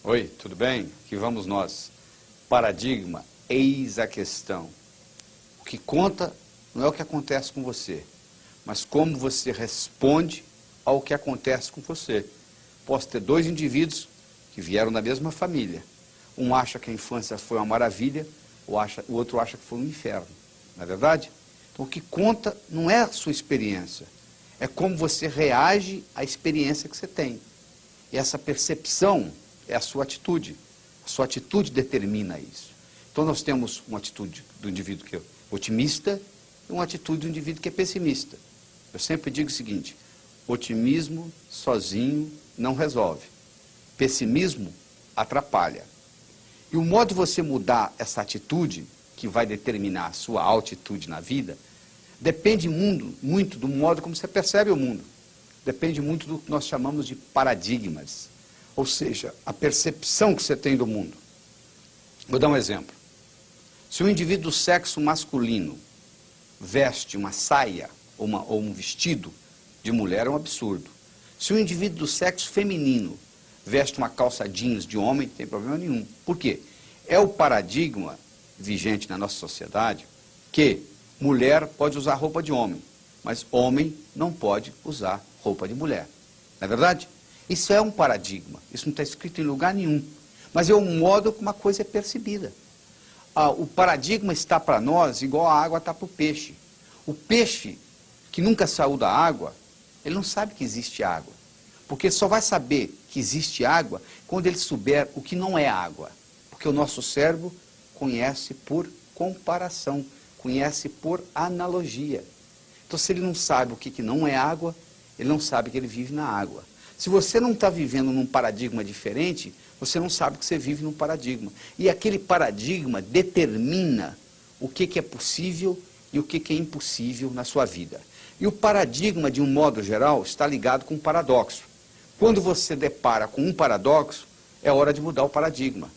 Oi, tudo bem? Aqui vamos nós. Paradigma, eis a questão. O que conta não é o que acontece com você, mas como você responde ao que acontece com você. Posso ter dois indivíduos que vieram da mesma família. Um acha que a infância foi uma maravilha, o outro acha que foi um inferno. Não é verdade? Então o que conta não é a sua experiência, é como você reage à experiência que você tem. E essa percepção é a sua atitude. A sua atitude determina isso. Então nós temos uma atitude do indivíduo que é otimista e uma atitude do indivíduo que é pessimista. Eu sempre digo o seguinte: otimismo sozinho não resolve. Pessimismo atrapalha. E o modo de você mudar essa atitude, que vai determinar a sua altitude na vida, depende muito do modo como você percebe o mundo. Depende muito do que nós chamamos de paradigmas. Ou seja, a percepção que você tem do mundo. Vou dar um exemplo. Se um indivíduo do sexo masculino veste uma saia ou um vestido de mulher, é um absurdo. Se um indivíduo do sexo feminino veste uma calça jeans de homem, não tem problema nenhum. Por quê? É o paradigma vigente na nossa sociedade que mulher pode usar roupa de homem, mas homem não pode usar roupa de mulher. Não é verdade? Isso é um paradigma, isso não está escrito em lugar nenhum, mas é o modo como uma coisa é percebida. O paradigma está para nós igual a água está para o peixe. O peixe que nunca saiu da água, ele não sabe que existe água, porque só vai saber que existe água quando ele souber o que não é água, porque o nosso cérebro conhece por comparação, conhece por analogia. Então se ele não sabe o que não é água, ele não sabe que ele vive na água. Se você não está vivendo num paradigma diferente, você não sabe que você vive num paradigma. E aquele paradigma determina o que é possível e o que é impossível na sua vida. E o paradigma, de um modo geral, está ligado com um paradoxo. Quando você depara com um paradoxo, é hora de mudar o paradigma.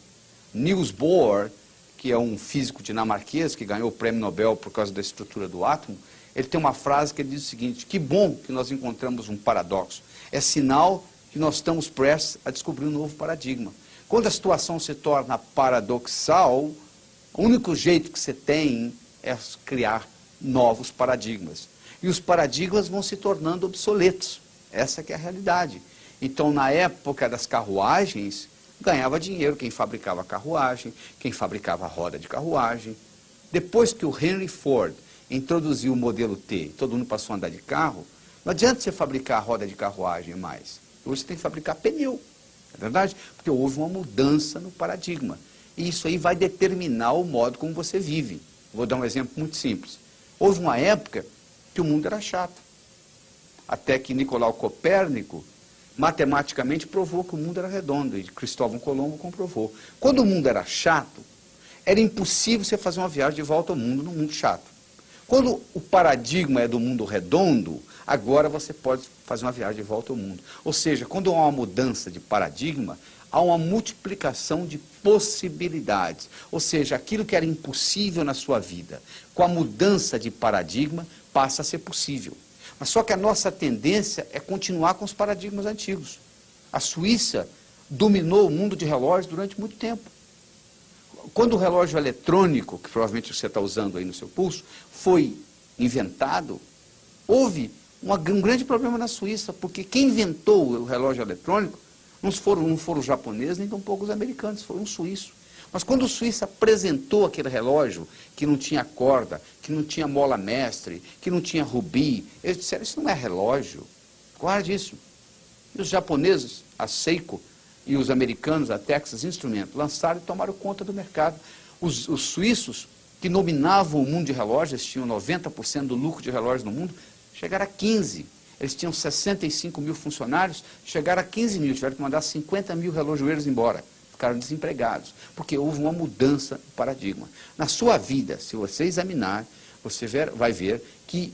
Niels Bohr, que é um físico dinamarquês que ganhou o prêmio Nobel por causa da estrutura do átomo, ele tem uma frase que ele diz o seguinte: que bom que nós encontramos um paradoxo. É sinal que nós estamos prestes a descobrir um novo paradigma. Quando a situação se torna paradoxal, o único jeito que você tem é criar novos paradigmas. E os paradigmas vão se tornando obsoletos. Essa que é a realidade. Então, na época das carruagens, ganhava dinheiro quem fabricava carruagem, quem fabricava roda de carruagem. Depois que o Henry Ford introduziu o modelo T, todo mundo passou a andar de carro, não adianta você fabricar roda de carruagem mais. Hoje você tem que fabricar pneu, é verdade? Porque houve uma mudança no paradigma. E isso aí vai determinar o modo como você vive. Vou dar um exemplo muito simples. Houve uma época que o mundo era chato. Até que Nicolau Copérnico matematicamente provou que o mundo era redondo, e Cristóvão Colombo comprovou. Quando o mundo era chato, era impossível você fazer uma viagem de volta ao mundo num mundo chato. Quando o paradigma é do mundo redondo, agora você pode fazer uma viagem de volta ao mundo. Ou seja, quando há uma mudança de paradigma, há uma multiplicação de possibilidades. Ou seja, aquilo que era impossível na sua vida, com a mudança de paradigma, passa a ser possível. Mas só que a nossa tendência é continuar com os paradigmas antigos. A Suíça dominou o mundo de relógios durante muito tempo. Quando o relógio eletrônico, que provavelmente você está usando aí no seu pulso, foi inventado, houve um grande problema na Suíça, porque quem inventou o relógio eletrônico não foram os japoneses, nem tampouco os americanos, foram os suíços. Mas quando o suíço apresentou aquele relógio, que não tinha corda, que não tinha mola mestre, que não tinha rubi, eles disseram: isso não é relógio, guarde isso. E os japoneses, a Seiko, e os americanos, a Texas Instruments, lançaram e tomaram conta do mercado. Os suíços, que dominavam o mundo de relógios, eles tinham 90% do lucro de relógios no mundo, chegaram a 15%. Eles tinham 65 mil funcionários, chegaram a 15 mil, tiveram que mandar 50 mil relojoeiros embora. Ficaram desempregados, porque houve uma mudança no paradigma. Na sua vida, se você examinar, você vai ver que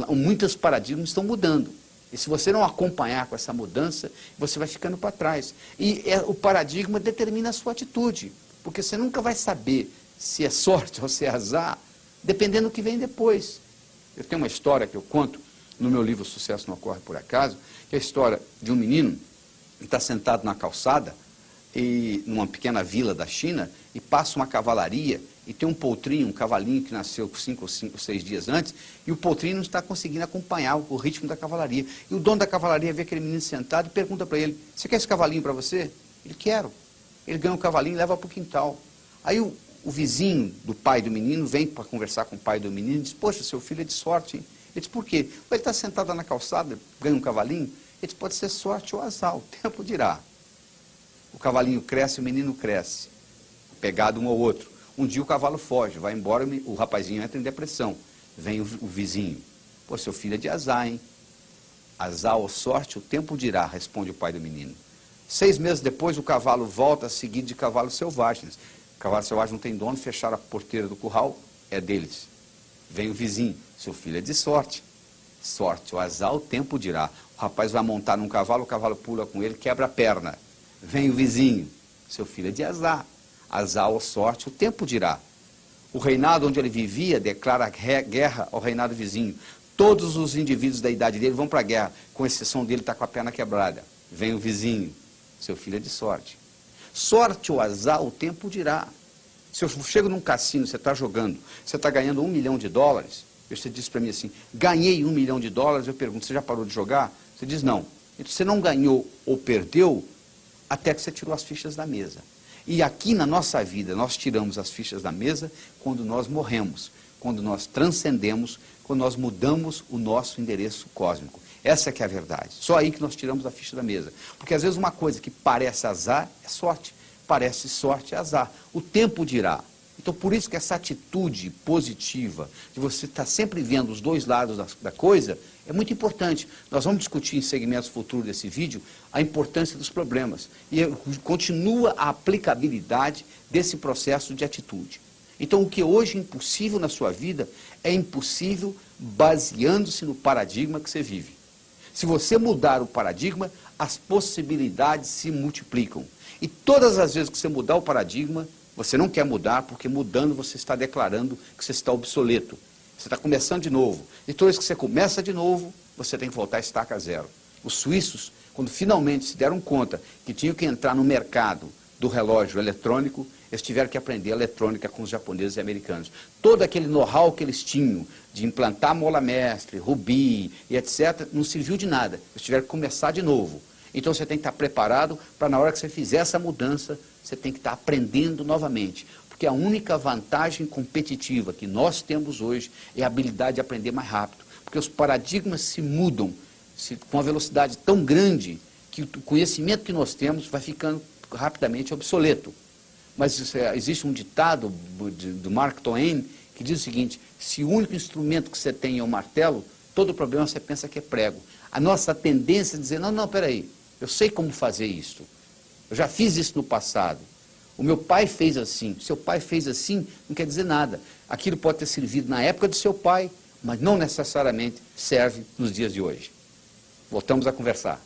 muitos paradigmas estão mudando. E se você não acompanhar com essa mudança, você vai ficando para trás. E o paradigma determina a sua atitude, porque você nunca vai saber se é sorte ou se é azar, dependendo do que vem depois. Eu tenho uma história que eu conto no meu livro Sucesso Não Ocorre Por Acaso, que é a história de um menino que está sentado na calçada, numa pequena vila da China, e passa uma cavalaria, e tem um potrinho, um cavalinho que nasceu 5 ou 6 dias antes, e o potrinho não está conseguindo acompanhar o ritmo da cavalaria. E o dono da cavalaria vê aquele menino sentado e pergunta para ele: você quer esse cavalinho para você? Ele: quero. Ele ganha o cavalinho e leva para o quintal. Aí o vizinho do pai do menino vem para conversar com o pai do menino e diz: poxa, seu filho é de sorte, hein? Ele diz: por quê? Ele está sentado na calçada, ganha um cavalinho. Ele diz: pode ser sorte ou azar, o tempo dirá. O cavalinho cresce, o menino cresce, pegado um ao outro. Um dia o cavalo foge, vai embora, o rapazinho entra em depressão. Vem o vizinho: pô, seu filho é de azar, hein? Azar ou sorte, o tempo dirá, responde o pai do menino. 6 meses depois, o cavalo volta seguido de cavalos selvagens. O cavalo selvagem não tem dono, fecharam a porteira do curral, é deles. Vem o vizinho: seu filho é de sorte. Sorte, o azar, o tempo dirá. O rapaz vai montar num cavalo, o cavalo pula com ele, quebra a perna. Vem o vizinho: seu filho é de azar. Azar ou sorte, o tempo dirá. O reinado onde ele vivia declara guerra ao reinado vizinho. Todos os indivíduos da idade dele vão para a guerra, com exceção dele, está com a perna quebrada. Vem o vizinho: seu filho é de sorte. Sorte ou azar, o tempo dirá. Se eu chego num cassino, você está jogando, você está ganhando $1 milhão, você diz para mim assim: ganhei $1 milhão, eu pergunto: você já parou de jogar? Você diz: não. Você não ganhou ou perdeu até que você tirou as fichas da mesa. E aqui na nossa vida, nós tiramos as fichas da mesa quando nós morremos, quando nós transcendemos, quando nós mudamos o nosso endereço cósmico. Essa é que é a verdade. Só aí que nós tiramos a ficha da mesa. Porque às vezes uma coisa que parece azar é sorte, parece sorte é azar. O tempo dirá. Então por isso que essa atitude positiva, de você estar sempre vendo os dois lados da coisa, é muito importante. Nós vamos discutir em segmentos futuros desse vídeo a importância dos problemas. E continua a aplicabilidade desse processo de atitude. Então o que hoje é impossível na sua vida, é impossível baseando-se no paradigma que você vive. Se você mudar o paradigma, as possibilidades se multiplicam. E todas as vezes que você mudar o paradigma, você não quer mudar, porque mudando você está declarando que você está obsoleto. Você está começando de novo. E toda vez que você começa de novo, você tem que voltar a estaca zero. Os suíços, quando finalmente se deram conta que tinham que entrar no mercado do relógio eletrônico, eles tiveram que aprender eletrônica com os japoneses e americanos. Todo aquele know-how que eles tinham de implantar mola mestre, rubi e etc., não serviu de nada. Eles tiveram que começar de novo. Então você tem que estar preparado para, na hora que você fizer essa mudança, você tem que estar aprendendo novamente. Porque a única vantagem competitiva que nós temos hoje é a habilidade de aprender mais rápido. Porque os paradigmas se mudam com uma velocidade tão grande que o conhecimento que nós temos vai ficando rapidamente obsoleto. Mas existe um ditado do Mark Twain que diz o seguinte: se o único instrumento que você tem é o martelo, todo problema você pensa que é prego. A nossa tendência é dizer: não, peraí, eu sei como fazer isso. Eu já fiz isso no passado. O meu pai fez assim. Seu pai fez assim, não quer dizer nada. Aquilo pode ter servido na época do seu pai, mas não necessariamente serve nos dias de hoje. Voltamos a conversar.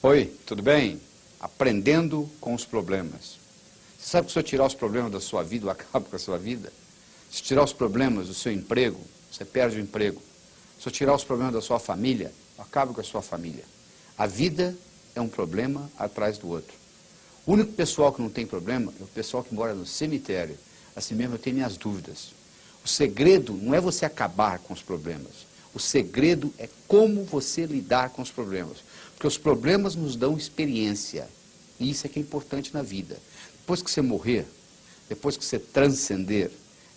Oi, tudo bem? Aprendendo com os problemas. Você sabe que se eu tirar os problemas da sua vida, eu acabo com a sua vida? Se tirar os problemas do seu emprego, você perde o emprego. Se eu tirar os problemas da sua família, eu acabo com a sua família. A vida é um problema atrás do outro. O único pessoal que não tem problema é o pessoal que mora no cemitério. Assim mesmo eu tenho minhas dúvidas. O segredo não é você acabar com os problemas. O segredo é como você lidar com os problemas. Porque os problemas nos dão experiência. E isso é que é importante na vida. Depois que você morrer, depois que você transcender,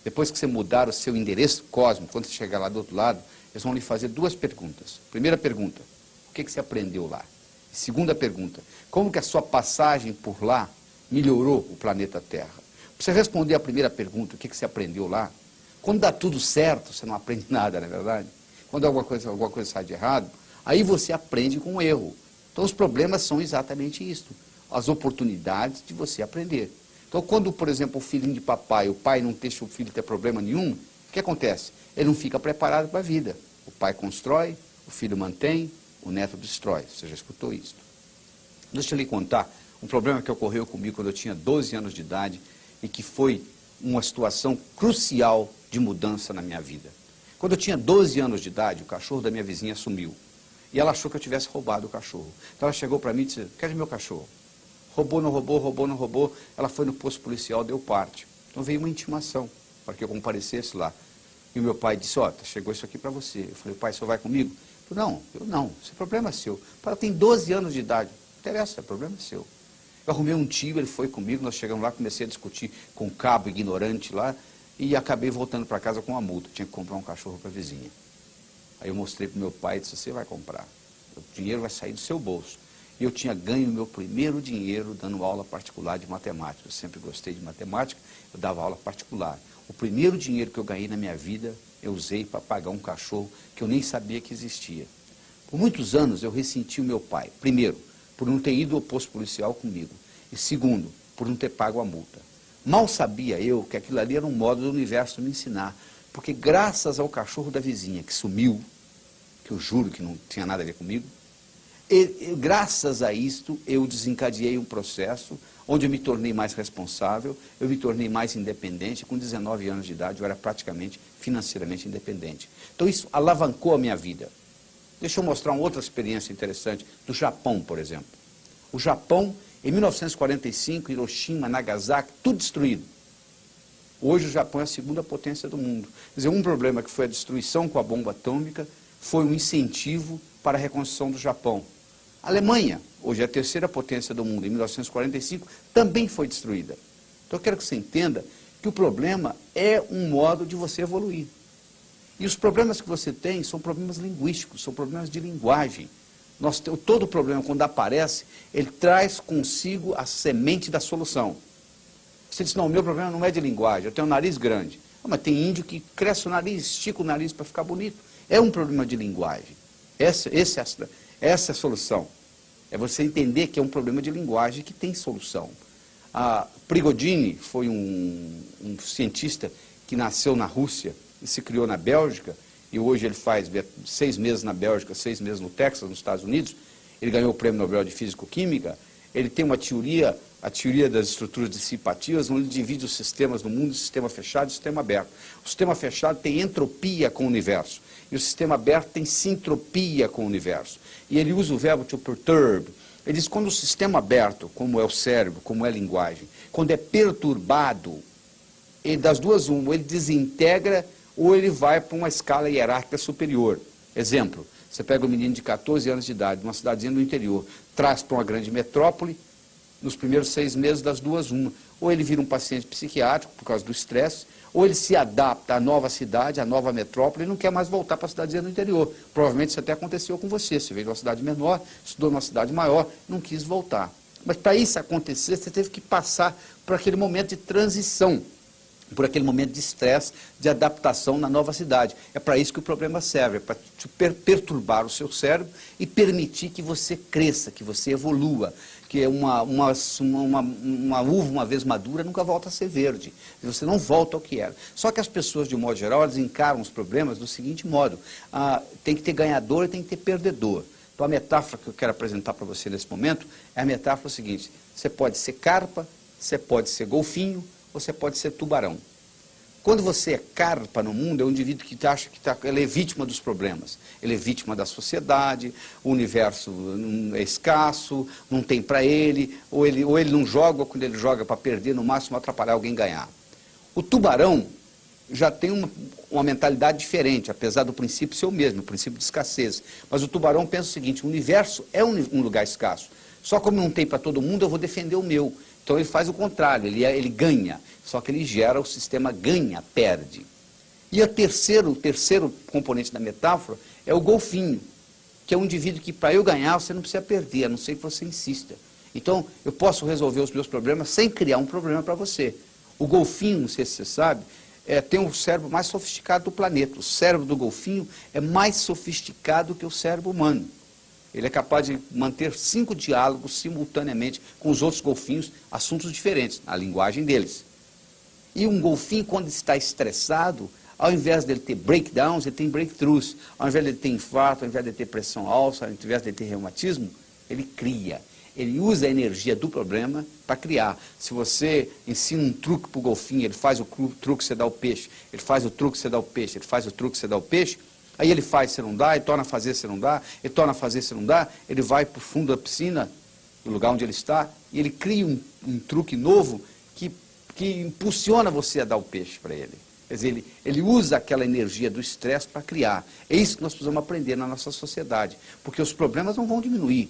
depois que você mudar o seu endereço cósmico, quando você chegar lá do outro lado, eles vão lhe fazer 2 perguntas. Primeira pergunta: o que você aprendeu lá? Segunda pergunta: como que a sua passagem por lá melhorou o planeta Terra? Para você responder a primeira pergunta, o que você aprendeu lá, quando dá tudo certo, você não aprende nada, não é verdade? Quando alguma coisa sai de errado, aí você aprende com o erro. Então os problemas são exatamente isso, as oportunidades de você aprender. Então quando, por exemplo, o filhinho de papai, o pai não deixa o filho ter problema nenhum, o que acontece? Ele não fica preparado para a vida. O pai constrói, o filho mantém, o neto destrói. Você já escutou isso? Deixa eu lhe contar um problema que ocorreu comigo quando eu tinha 12 anos de idade e que foi uma situação crucial de mudança na minha vida. Quando eu tinha 12 anos de idade, o cachorro da minha vizinha sumiu. E ela achou que eu tivesse roubado o cachorro. Então ela chegou para mim e disse, cadê meu cachorro? Roubou, não roubou, roubou, não roubou. Ela foi no posto policial, deu parte. Então veio uma intimação para que eu comparecesse lá. E o meu pai disse, ó, chegou isso aqui para você. Eu falei, pai, o senhor vai comigo? Eu falei, não, esse problema é seu. Pai, eu tenho 12 anos de idade. Não interessa, o problema é seu. Eu arrumei um tio, ele foi comigo, nós chegamos lá, comecei a discutir com um cabo ignorante lá e acabei voltando para casa com uma multa. Tinha que comprar um cachorro para a vizinha. Aí eu mostrei para o meu pai e disse, você vai comprar. O dinheiro vai sair do seu bolso. E eu tinha ganho meu primeiro dinheiro dando aula particular de matemática. Eu sempre gostei de matemática, eu dava aula particular. O primeiro dinheiro que eu ganhei na minha vida, eu usei para pagar um cachorro que eu nem sabia que existia. Por muitos anos eu ressenti o meu pai. Primeiro, por não ter ido ao posto policial comigo. E segundo, por não ter pago a multa. Mal sabia eu que aquilo ali era um modo do universo me ensinar. Porque graças ao cachorro da vizinha que sumiu, que eu juro que não tinha nada a ver comigo, graças a isto eu desencadeei um processo onde eu me tornei mais responsável, eu me tornei mais independente. Com 19 anos de idade eu era praticamente financeiramente independente. Então isso alavancou a minha vida. Deixa eu mostrar uma outra experiência interessante do Japão, por exemplo. O Japão, em 1945, Hiroshima, Nagasaki, tudo destruído. Hoje o Japão é a segunda potência do mundo. Quer dizer, um problema que foi a destruição com a bomba atômica foi um incentivo para a reconstrução do Japão. A Alemanha, hoje é a terceira potência do mundo, em 1945, também foi destruída. Então eu quero que você entenda que o problema é um modo de você evoluir. E os problemas que você tem são problemas linguísticos, são problemas de linguagem. Todo problema, quando aparece, ele traz consigo a semente da solução. Você diz, não, o meu problema não é de linguagem, eu tenho um nariz grande. Mas tem índio que cresce o nariz, estica o nariz para ficar bonito. É um problema de linguagem. Essa é a solução. É você entender que é um problema de linguagem que tem solução. A Prigogine foi um cientista que nasceu na Rússia e se criou na Bélgica, e hoje ele faz 6 meses na Bélgica, 6 meses no Texas, nos Estados Unidos. Ele ganhou o Prêmio Nobel de Físico-Química. Ele tem uma teoria, a teoria das estruturas dissipativas, onde ele divide os sistemas no mundo em sistema fechado e sistema aberto. O sistema fechado tem entropia com o universo, e o sistema aberto tem sintropia com o universo. E ele usa o verbo to perturb. Ele diz que quando o sistema aberto, como é o cérebro, como é a linguagem, quando é perturbado, das duas uma, ou ele desintegra ou ele vai para uma escala hierárquica superior. Exemplo, você pega um menino de 14 anos de idade, de uma cidadezinha do interior, traz para uma grande metrópole, nos primeiros 6 meses das duas uma. Ou ele vira um paciente psiquiátrico por causa do estresse, ou ele se adapta à nova cidade, à nova metrópole, e não quer mais voltar para a cidadezinha do interior. Provavelmente isso até aconteceu com você. Você veio de uma cidade menor, estudou numa cidade maior, não quis voltar. Mas para isso acontecer, você teve que passar por aquele momento de transição, por aquele momento de estresse, de adaptação na nova cidade. É para isso que o problema serve, é para perturbar o seu cérebro e permitir que você cresça, que você evolua, que uma uva, uma vez madura, nunca volta a ser verde. Você não volta ao que era. Só que as pessoas, de um modo geral, elas encaram os problemas do seguinte modo. Tem que ter ganhador e tem que ter perdedor. Então a metáfora que eu quero apresentar para você nesse momento é a metáfora seguinte. Você pode ser carpa, você pode ser golfinho, você pode ser tubarão. Quando você é carpa no mundo, é um indivíduo que acha que ele é vítima dos problemas. Ele é vítima da sociedade, o universo é escasso, não tem para ele, ou ele não joga, ou quando ele joga para perder, no máximo atrapalhar alguém ganhar. O tubarão já tem uma mentalidade diferente, apesar do princípio ser o mesmo, o princípio de escassez. Mas o tubarão pensa o seguinte, o universo é um lugar escasso. Só como não tem para todo mundo, eu vou defender o meu. Então ele faz o contrário, ele ganha, só que ele gera o sistema ganha, perde. E o terceiro componente da metáfora é o golfinho, que é um indivíduo que para eu ganhar você não precisa perder, a não ser que você insista. Então eu posso resolver os meus problemas sem criar um problema para você. O golfinho, não sei se você sabe, tem o cérebro mais sofisticado do planeta. O cérebro do golfinho é mais sofisticado que o cérebro humano. Ele é capaz de manter 5 diálogos simultaneamente com os outros golfinhos, assuntos diferentes, a linguagem deles. E um golfinho, quando está estressado, ao invés dele ter breakdowns, ele tem breakthroughs. Ao invés dele ter infarto, ao invés de ter pressão alta, ao invés de ter reumatismo, ele cria. Ele usa a energia do problema para criar. Se você ensina um truque para o golfinho, ele faz o truque, você dá o peixe. Ele faz o truque, você dá o peixe. Ele faz o truque, você dá o peixe. Aí ele faz, você não dá. Ele torna a fazer, você não dá. Ele torna a fazer, você não dá. Ele vai para o fundo da piscina, do lugar onde ele está, e ele cria um truque novo que impulsiona você a dar o peixe para ele. Quer dizer, ele usa aquela energia do estresse para criar. É isso que nós precisamos aprender na nossa sociedade. Porque os problemas não vão diminuir.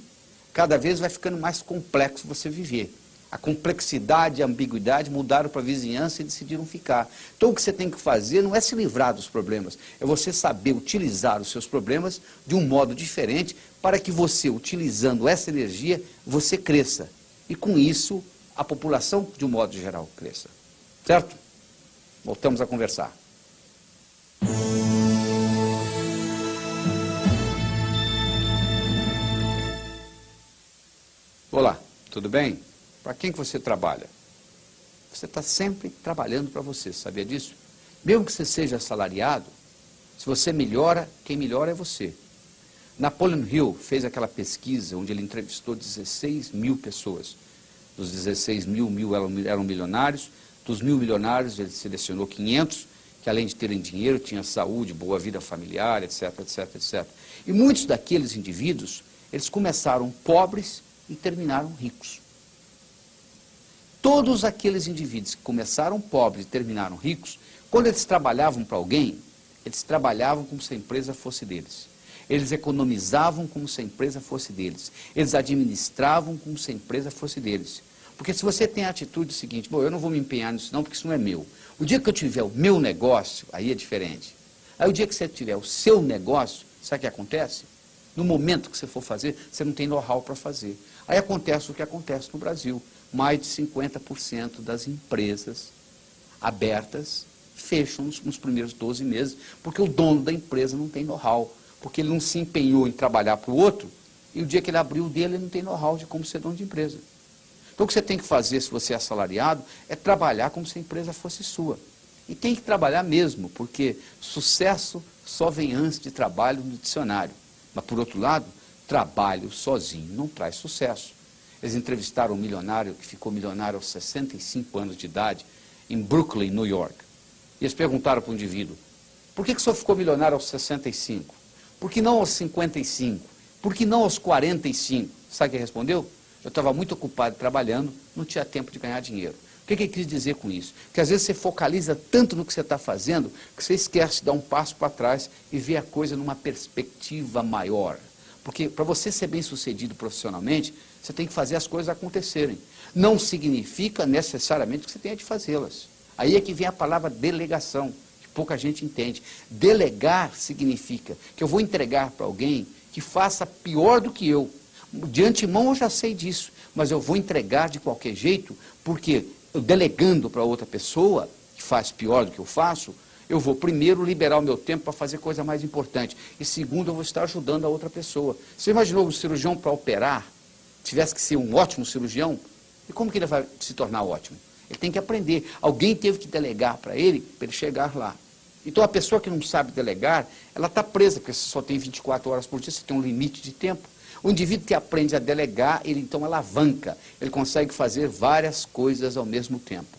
Cada vez vai ficando mais complexo você viver. A complexidade e a ambiguidade mudaram para a vizinhança e decidiram ficar. Então o que você tem que fazer não é se livrar dos problemas, é você saber utilizar os seus problemas de um modo diferente para que você, utilizando essa energia, você cresça. E com isso, a população, de um modo geral, cresça. Certo? Voltamos a conversar. Olá, tudo bem? Para quem que você trabalha? Você está sempre trabalhando para você, sabia disso? Mesmo que você seja assalariado, se você melhora, quem melhora é você. Napoleon Hill fez aquela pesquisa onde ele entrevistou 16 mil pessoas. Dos 16 mil, 1.000 eram milionários. Dos 1.000 milionários, ele selecionou 500, que além de terem dinheiro, tinham saúde, boa vida familiar, etc, etc, etc. E muitos daqueles indivíduos, eles começaram pobres e terminaram ricos. Todos aqueles indivíduos que começaram pobres e terminaram ricos, quando eles trabalhavam para alguém, eles trabalhavam como se a empresa fosse deles. Eles economizavam como se a empresa fosse deles. Eles administravam como se a empresa fosse deles. Porque se você tem a atitude seguinte, bom, eu não vou me empenhar nisso não, porque isso não é meu. O dia que eu tiver o meu negócio, aí é diferente. Aí o dia que você tiver o seu negócio, sabe o que acontece? No momento que você for fazer, você não tem know-how para fazer. Aí acontece o que acontece no Brasil. Mais de 50% das empresas abertas fecham nos primeiros 12 meses, porque o dono da empresa não tem know-how, porque ele não se empenhou em trabalhar para o outro, e o dia que ele abriu o dele, ele não tem know-how de como ser dono de empresa. Então o que você tem que fazer, se você é assalariado, é trabalhar como se a empresa fosse sua. E tem que trabalhar mesmo, porque sucesso só vem antes de trabalho no dicionário. Mas, por outro lado, trabalho sozinho não traz sucesso. Eles entrevistaram um milionário que ficou milionário aos 65 anos de idade, em Brooklyn, New York. E eles perguntaram para o indivíduo, por que o senhor ficou milionário aos 65? Por que não aos 55? Por que não aos 45? Sabe o que ele respondeu? Eu estava muito ocupado trabalhando, não tinha tempo de ganhar dinheiro. O que ele quis dizer com isso? Que às vezes você focaliza tanto no que você está fazendo, que você esquece de dar um passo para trás e ver a coisa numa perspectiva maior. Porque para você ser bem sucedido profissionalmente, você tem que fazer as coisas acontecerem. Não significa necessariamente que você tenha de fazê-las. Aí é que vem a palavra delegação, que pouca gente entende. Delegar significa que eu vou entregar para alguém que faça pior do que eu. De antemão eu já sei disso, mas eu vou entregar de qualquer jeito, porque eu delegando para outra pessoa, que faz pior do que eu faço, eu vou primeiro liberar o meu tempo para fazer coisa mais importante. E segundo, eu vou estar ajudando a outra pessoa. Você imaginou um cirurgião para operar, tivesse que ser um ótimo cirurgião? E como que ele vai se tornar ótimo? Ele tem que aprender. Alguém teve que delegar para ele chegar lá. Então a pessoa que não sabe delegar, ela está presa, porque você só tem 24 horas por dia, você tem um limite de tempo. O indivíduo que aprende a delegar, ele então alavanca, ele consegue fazer várias coisas ao mesmo tempo.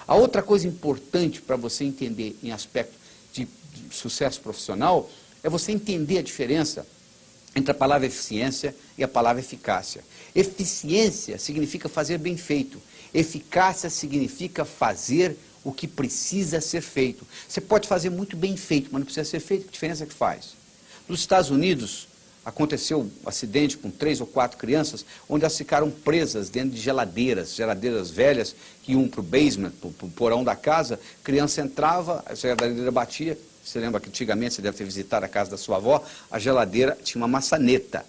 A outra coisa importante para você entender em aspecto de sucesso profissional, é você entender a diferença entre a palavra eficiência e a palavra eficácia. Eficiência significa fazer bem feito, eficácia significa fazer o que precisa ser feito. Você pode fazer muito bem feito, mas não precisa ser feito, que diferença que faz? Nos Estados Unidos, aconteceu um acidente com 3 ou 4 crianças, onde elas ficaram presas dentro de geladeiras velhas, que iam para o basement, para o porão da casa, a criança entrava, a geladeira batia, você lembra que antigamente você deve ter visitado a casa da sua avó, a geladeira tinha uma maçaneta,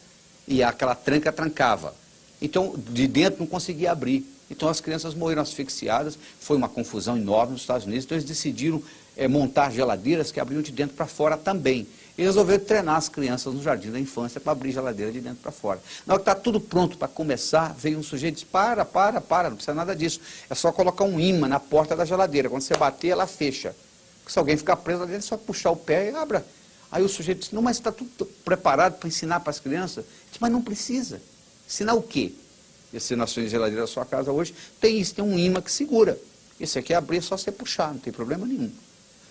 e aquela tranca trancava. Então, de dentro não conseguia abrir. Então as crianças morreram asfixiadas, foi uma confusão enorme nos Estados Unidos, então eles decidiram montar geladeiras que abriam de dentro para fora também. E resolveram treinar as crianças no jardim da infância para abrir geladeira de dentro para fora. Na hora que está tudo pronto para começar, veio um sujeito e disse, para, não precisa nada disso. É só colocar um imã na porta da geladeira. Quando você bater, ela fecha. Se alguém ficar preso lá dentro, é só puxar o pé e abra. Aí o sujeito disse, não, mas está tudo preparado para ensinar para as crianças. Eu disse, mas não precisa. Ensinar o quê? Esse na sua geladeira da sua casa hoje, tem isso, tem um ímã que segura. Esse aqui é abrir, é só você puxar, não tem problema nenhum.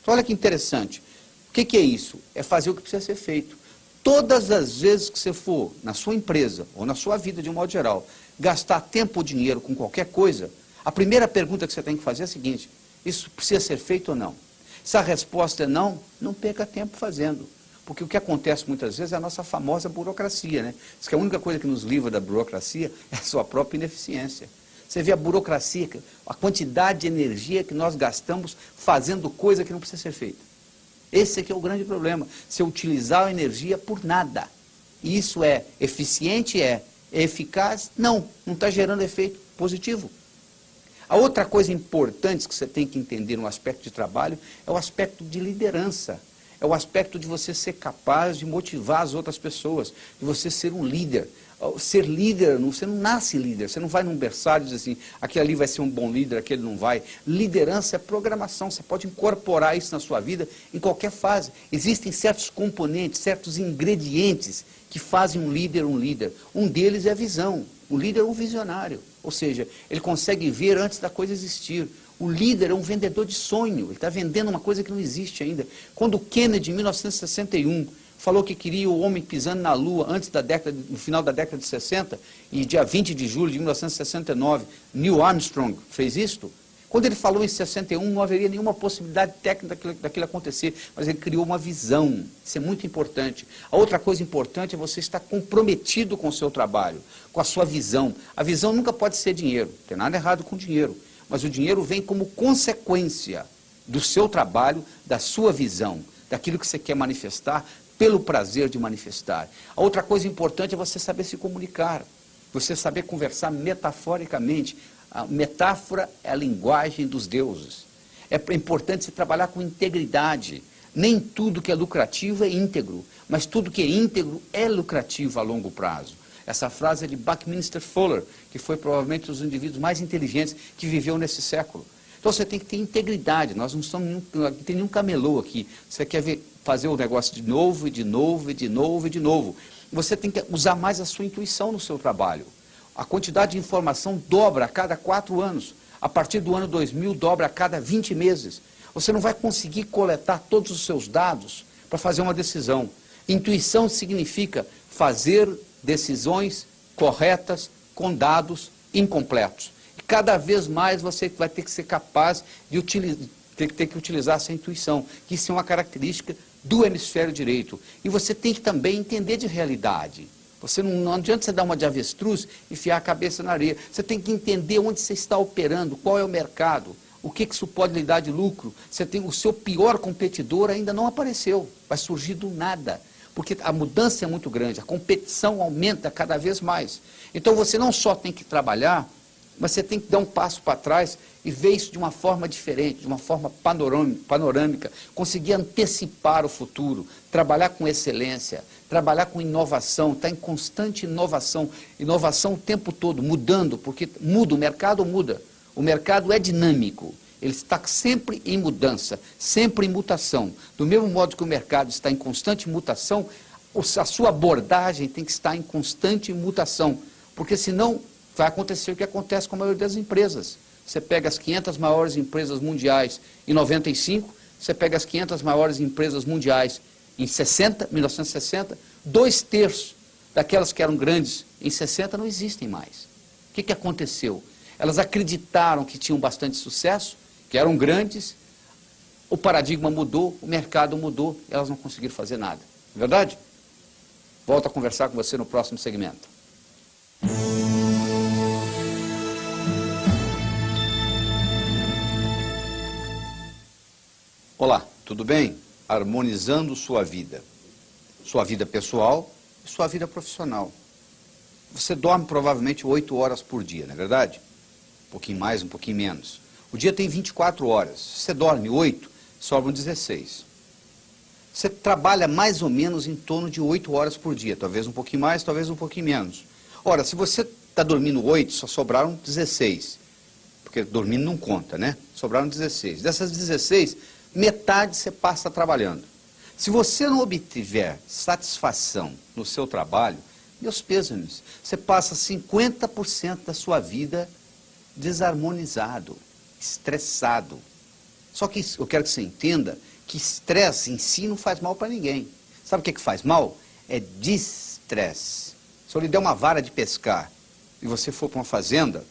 Então olha que interessante. O que é isso? É fazer o que precisa ser feito. Todas as vezes que você for, na sua empresa, ou na sua vida de um modo geral, gastar tempo ou dinheiro com qualquer coisa, a primeira pergunta que você tem que fazer é a seguinte: isso precisa ser feito ou não? Se a resposta é não, não perca tempo fazendo. Porque o que acontece muitas vezes é a nossa famosa burocracia, né? Diz que a única coisa que nos livra da burocracia é a sua própria ineficiência. Você vê a burocracia, a quantidade de energia que nós gastamos fazendo coisa que não precisa ser feita. Esse aqui é o grande problema. Você utilizar a energia por nada. E isso é eficiente? É eficaz? Não está gerando efeito positivo. A outra coisa importante que você tem que entender no aspecto de trabalho é o aspecto de liderança. É o aspecto de você ser capaz de motivar as outras pessoas, de você ser um líder. Ser líder, você não nasce líder, você não vai num berçário e diz assim, aquele ali vai ser um bom líder, aquele não vai. Liderança é programação, você pode incorporar isso na sua vida em qualquer fase. Existem certos componentes, certos ingredientes que fazem um líder um líder. Um deles é a visão. O líder é um visionário, ou seja, ele consegue ver antes da coisa existir. O líder é um vendedor de sonho, ele está vendendo uma coisa que não existe ainda. Quando Kennedy, em 1961, falou que queria o homem pisando na Lua no final da década de 60, e dia 20 de julho de 1969, Neil Armstrong fez isto. Quando ele falou em 61, não haveria nenhuma possibilidade técnica daquilo acontecer, mas ele criou uma visão. Isso é muito importante. A outra coisa importante é você estar comprometido com o seu trabalho, com a sua visão. A visão nunca pode ser dinheiro, não tem nada errado com dinheiro, mas o dinheiro vem como consequência do seu trabalho, da sua visão, daquilo que você quer manifestar, pelo prazer de manifestar. A outra coisa importante é você saber se comunicar, você saber conversar metaforicamente. A metáfora é a linguagem dos deuses. É importante você trabalhar com integridade. Nem tudo que é lucrativo é íntegro, mas tudo que é íntegro é lucrativo a longo prazo. Essa frase é de Buckminster Fuller, que foi provavelmente um dos indivíduos mais inteligentes que viveu nesse século. Então você tem que ter integridade. Nós não tem nenhum camelô aqui. Você quer fazer o negócio de novo, e de novo, e de novo, e de novo. Você tem que usar mais a sua intuição no seu trabalho. A quantidade de informação dobra a cada 4 anos. A partir do ano 2000, dobra a cada 20 meses. Você não vai conseguir coletar todos os seus dados para fazer uma decisão. Intuição significa fazer decisões corretas com dados incompletos. E cada vez mais você vai ter que ser capaz de ter que utilizar essa intuição, que isso é uma característica do hemisfério direito. E você tem que também entender de realidade. Não adianta você dar uma de avestruz e enfiar a cabeça na areia. Você tem que entender onde você está operando, qual é o mercado, o que isso pode lhe dar de lucro. O seu pior competidor ainda não apareceu, vai surgir do nada. Porque a mudança é muito grande, a competição aumenta cada vez mais. Então você não só tem que trabalhar, mas você tem que dar um passo para trás e ver isso de uma forma diferente, de uma forma panorâmica, conseguir antecipar o futuro, trabalhar com excelência, trabalhar com inovação, estar em constante inovação, inovação o tempo todo, mudando, porque muda, o mercado muda, o mercado é dinâmico, ele está sempre em mudança, sempre em mutação. Do mesmo modo que o mercado está em constante mutação, a sua abordagem tem que estar em constante mutação, porque senão vai acontecer o que acontece com a maioria das empresas. Você pega as 500 maiores empresas mundiais em 95, você pega as 500 maiores empresas mundiais em 1960, 2/3 daquelas que eram grandes em 60 não existem mais. O que aconteceu? Elas acreditaram que tinham bastante sucesso, que eram grandes, o paradigma mudou, o mercado mudou, elas não conseguiram fazer nada. Não é verdade? Volto a conversar com você no próximo segmento. Olá, tudo bem? Harmonizando sua vida pessoal e sua vida profissional. Você dorme provavelmente 8 horas por dia, não é verdade? Um pouquinho mais, um pouquinho menos. O dia tem 24 horas. Se você dorme 8, sobram 16. Você trabalha mais ou menos em torno de 8 horas por dia, talvez um pouquinho mais, talvez um pouquinho menos. Ora, se você está dormindo 8, só sobraram 16. Porque dormindo não conta, né? Sobraram 16. Dessas 16, metade você passa trabalhando. Se você não obtiver satisfação no seu trabalho, Meus pêsames. Você passa 50% da sua vida desarmonizado, estressado. Só que eu quero que você entenda que estresse em si não faz mal para ninguém. Sabe o que faz mal? É distresse. Se eu lhe der uma vara de pescar e você for para uma fazenda,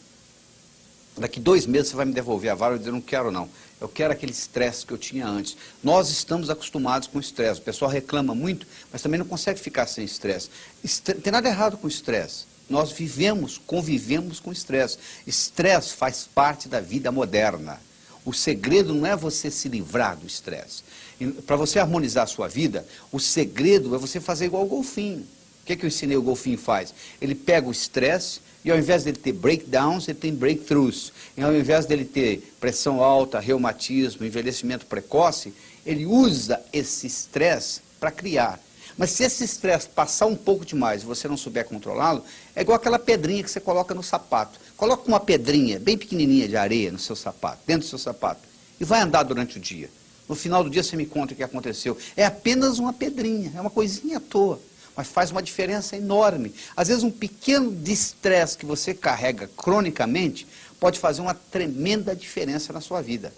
daqui 2 meses você vai me devolver a vara e eu dizer, não quero não. Eu quero aquele estresse que eu tinha antes. Nós estamos acostumados com estresse. O pessoal reclama muito, mas também não consegue ficar sem estresse. Não tem nada errado com estresse. Nós vivemos, convivemos com estresse. Estresse faz parte da vida moderna. O segredo não é você se livrar do estresse. Para você harmonizar a sua vida, o segredo é você fazer igual o golfinho. O que eu ensinei o golfinho faz? Ele pega o estresse e ao invés dele ter breakdowns, ele tem breakthroughs. E ao invés dele ter pressão alta, reumatismo, envelhecimento precoce, ele usa esse estresse para criar. Mas se esse estresse passar um pouco demais e você não souber controlá-lo, é igual aquela pedrinha que você coloca no sapato. Coloca uma pedrinha bem pequenininha de areia no seu sapato, dentro do seu sapato, e vai andar durante o dia. No final do dia você me conta o que aconteceu. É apenas uma pedrinha, é uma coisinha à toa, mas faz uma diferença enorme. Às vezes um pequeno estresse que você carrega cronicamente pode fazer uma tremenda diferença na sua vida.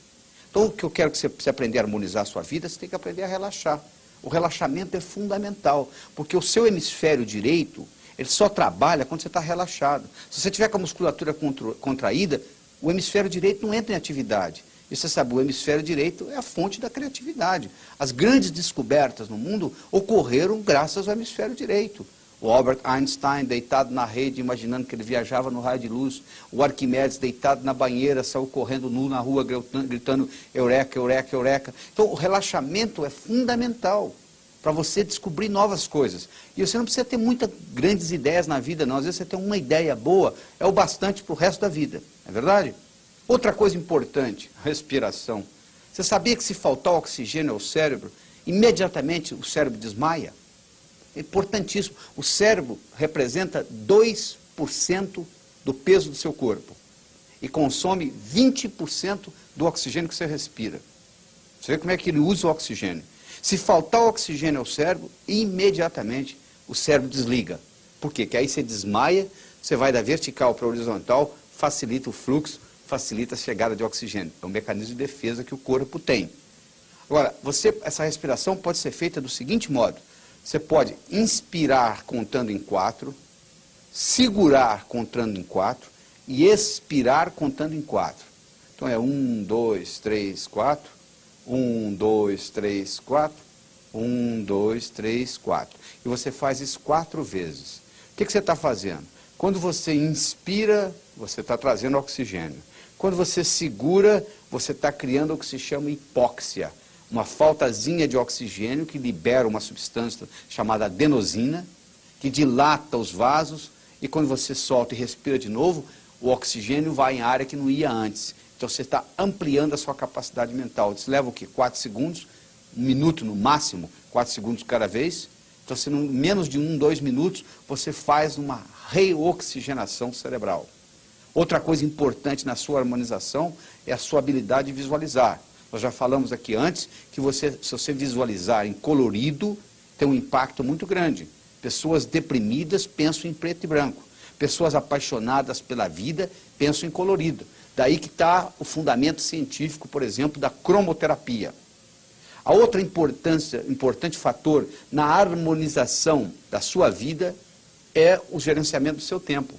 Então o que eu quero que você aprender a harmonizar a sua vida, você tem que aprender a relaxar. O relaxamento é fundamental, porque o seu hemisfério direito, ele só trabalha quando você está relaxado. Se você tiver com a musculatura contraída, o hemisfério direito não entra em atividade. E você sabe, o hemisfério direito é a fonte da criatividade. As grandes descobertas no mundo ocorreram graças ao hemisfério direito. O Albert Einstein deitado na rede, imaginando que ele viajava no raio de luz. O Arquimedes deitado na banheira, saiu correndo nu na rua, gritando eureka, eureka, eureka. Então o relaxamento é fundamental para você descobrir novas coisas. E você não precisa ter muitas grandes ideias na vida, não. Às vezes você tem uma ideia boa, é o bastante para o resto da vida. Não é verdade? Outra coisa importante, respiração. Você sabia que se faltar oxigênio ao cérebro, imediatamente o cérebro desmaia? É importantíssimo. O cérebro representa 2% do peso do seu corpo e consome 20% do oxigênio que você respira. Você vê como é que ele usa o oxigênio. Se faltar oxigênio ao cérebro, imediatamente o cérebro desliga. Por quê? Porque aí você desmaia, você vai da vertical para a horizontal, facilita o fluxo, facilita a chegada de oxigênio. É um mecanismo de defesa que o corpo tem. Agora, essa respiração pode ser feita do seguinte modo. Você pode inspirar contando em 4, segurar contando em 4 e expirar contando em 4. Então é 1, 2, 3, 4, 1, 2, 3, 4, 1, 2, 3, 4. E você faz isso 4 vezes. O que você está fazendo? Quando você inspira, você está trazendo oxigênio. Quando você segura, você está criando o que se chama hipóxia. Uma faltazinha de oxigênio que libera uma substância chamada adenosina, que dilata os vasos, e quando você solta e respira de novo, o oxigênio vai em área que não ia antes. Então você está ampliando a sua capacidade mental. Isso leva o quê? 4 segundos, 1 minuto no máximo, 4 segundos cada vez. Então, se em menos de 1, 2 minutos, você faz uma reoxigenação cerebral. Outra coisa importante na sua harmonização é a sua habilidade de visualizar. Nós já falamos aqui antes que se você visualizar em colorido, tem um impacto muito grande. Pessoas deprimidas pensam em preto e branco. Pessoas apaixonadas pela vida pensam em colorido. Daí que está o fundamento científico, por exemplo, da cromoterapia. A outra importante fator na harmonização da sua vida é o gerenciamento do seu tempo.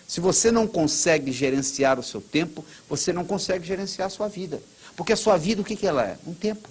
Se você não consegue gerenciar o seu tempo, você não consegue gerenciar a sua vida. Porque a sua vida, o que ela é? Um tempo.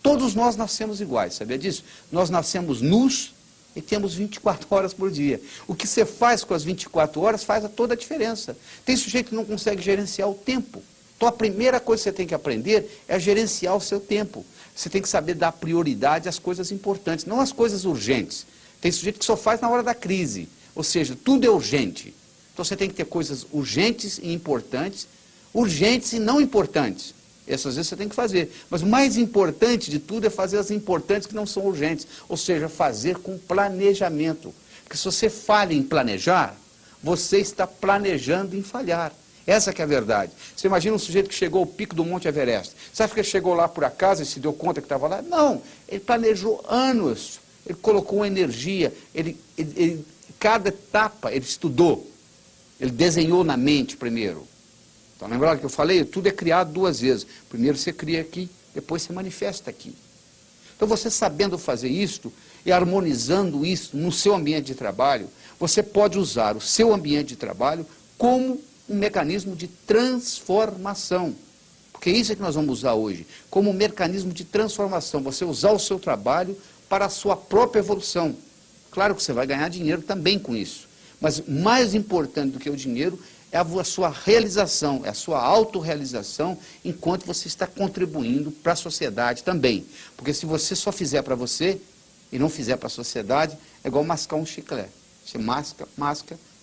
Todos nós nascemos iguais, sabia disso? Nós nascemos nus e temos 24 horas por dia. O que você faz com as 24 horas faz toda a diferença. Tem sujeito que não consegue gerenciar o tempo. Então a primeira coisa que você tem que aprender é a gerenciar o seu tempo. Você tem que saber dar prioridade às coisas importantes, não às coisas urgentes. Tem sujeito que só faz na hora da crise. Ou seja, tudo é urgente. Então você tem que ter coisas urgentes e importantes, urgentes e não importantes. Essas vezes você tem que fazer. Mas o mais importante de tudo é fazer as importantes que não são urgentes. Ou seja, fazer com planejamento. Porque se você falha em planejar, você está planejando em falhar. Essa que é a verdade. Você imagina um sujeito que chegou ao pico do Monte Everest. Você acha que ele chegou lá por acaso e se deu conta que estava lá? Não. Ele planejou anos. Ele colocou uma energia. Ele cada etapa ele estudou, ele desenhou na mente primeiro. Então, lembrando que eu falei, tudo é criado duas vezes. Primeiro você cria aqui, depois você manifesta aqui. Então, você sabendo fazer isto e harmonizando isso no seu ambiente de trabalho, você pode usar o seu ambiente de trabalho como um mecanismo de transformação. Porque isso é que nós vamos usar hoje, como um mecanismo de transformação. Você usar o seu trabalho para a sua própria evolução. Claro que você vai ganhar dinheiro também com isso. Mas mais importante do que o dinheiro é a sua realização, é a sua autorrealização, enquanto você está contribuindo para a sociedade também. Porque se você só fizer para você e não fizer para a sociedade, é igual mascar um chiclete. Você masca,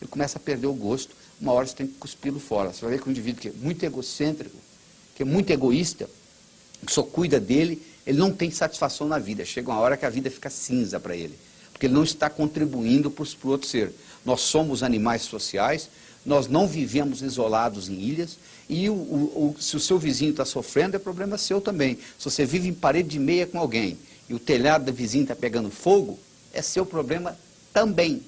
ele começa a perder o gosto, uma hora você tem que cuspir-lo fora. Você vai ver que um indivíduo que é muito egocêntrico, que é muito egoísta, que só cuida dele, ele não tem satisfação na vida. Chega uma hora que a vida fica cinza para ele, porque ele não está contribuindo para o outro ser. Nós somos animais sociais, nós não vivemos isolados em ilhas, e se o seu vizinho está sofrendo, é problema seu também. Se você vive em parede de meia com alguém, e o telhado do vizinho está pegando fogo, é seu problema também.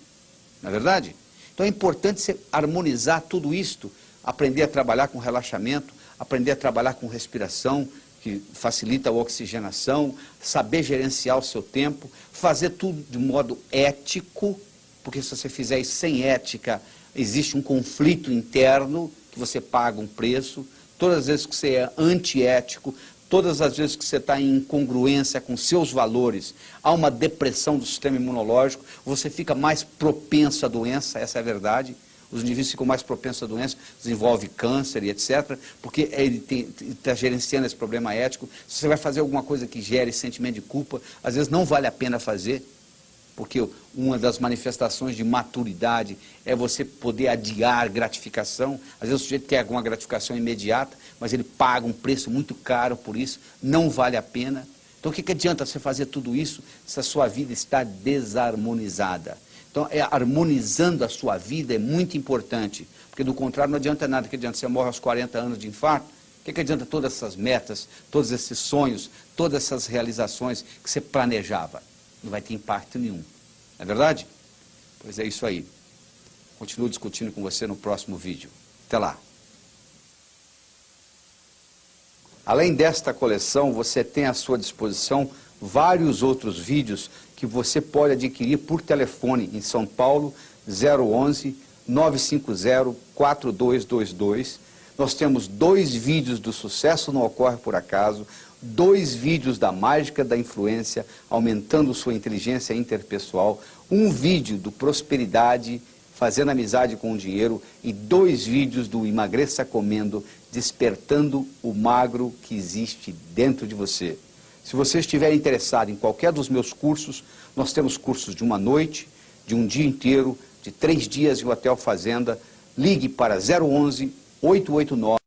Não é verdade? Então é importante você harmonizar tudo isto, aprender a trabalhar com relaxamento, aprender a trabalhar com respiração, que facilita a oxigenação, saber gerenciar o seu tempo, fazer tudo de modo ético, porque se você fizer isso sem ética, existe um conflito interno, que você paga um preço. Todas as vezes que você é antiético, todas as vezes que você está em incongruência com seus valores, há uma depressão do sistema imunológico, você fica mais propenso à doença, essa é a verdade. Os indivíduos ficam mais propensos à doença, desenvolve câncer e etc., porque ele está gerenciando esse problema ético. Se você vai fazer alguma coisa que gere sentimento de culpa, às vezes não vale a pena fazer, porque uma das manifestações de maturidade é você poder adiar gratificação. Às vezes o sujeito quer alguma gratificação imediata, mas ele paga um preço muito caro por isso, não vale a pena. Então o que adianta você fazer tudo isso se a sua vida está desarmonizada? Então, harmonizando a sua vida é muito importante, porque do contrário não adianta nada. Que adianta você morre aos 40 anos de infarto? O que adianta todas essas metas, todos esses sonhos, todas essas realizações que você planejava? Não vai ter impacto nenhum. Não é verdade? Pois é isso aí. Continuo discutindo com você no próximo vídeo. Até lá. Além desta coleção, você tem à sua disposição vários outros vídeos que você pode adquirir por telefone em São Paulo, 011 950 4222. Nós temos 2 vídeos do Sucesso Não Ocorre Por Acaso, 2 vídeos da Mágica da Influência, aumentando sua inteligência interpessoal, 1 vídeo do Prosperidade, fazendo amizade com o dinheiro, e 2 vídeos do Emagreça Comendo, despertando o magro que existe dentro de você. Se você estiver interessado em qualquer dos meus cursos, nós temos cursos de 1 noite, de 1 dia inteiro, de 3 dias em Hotel Fazenda. Ligue para 011 889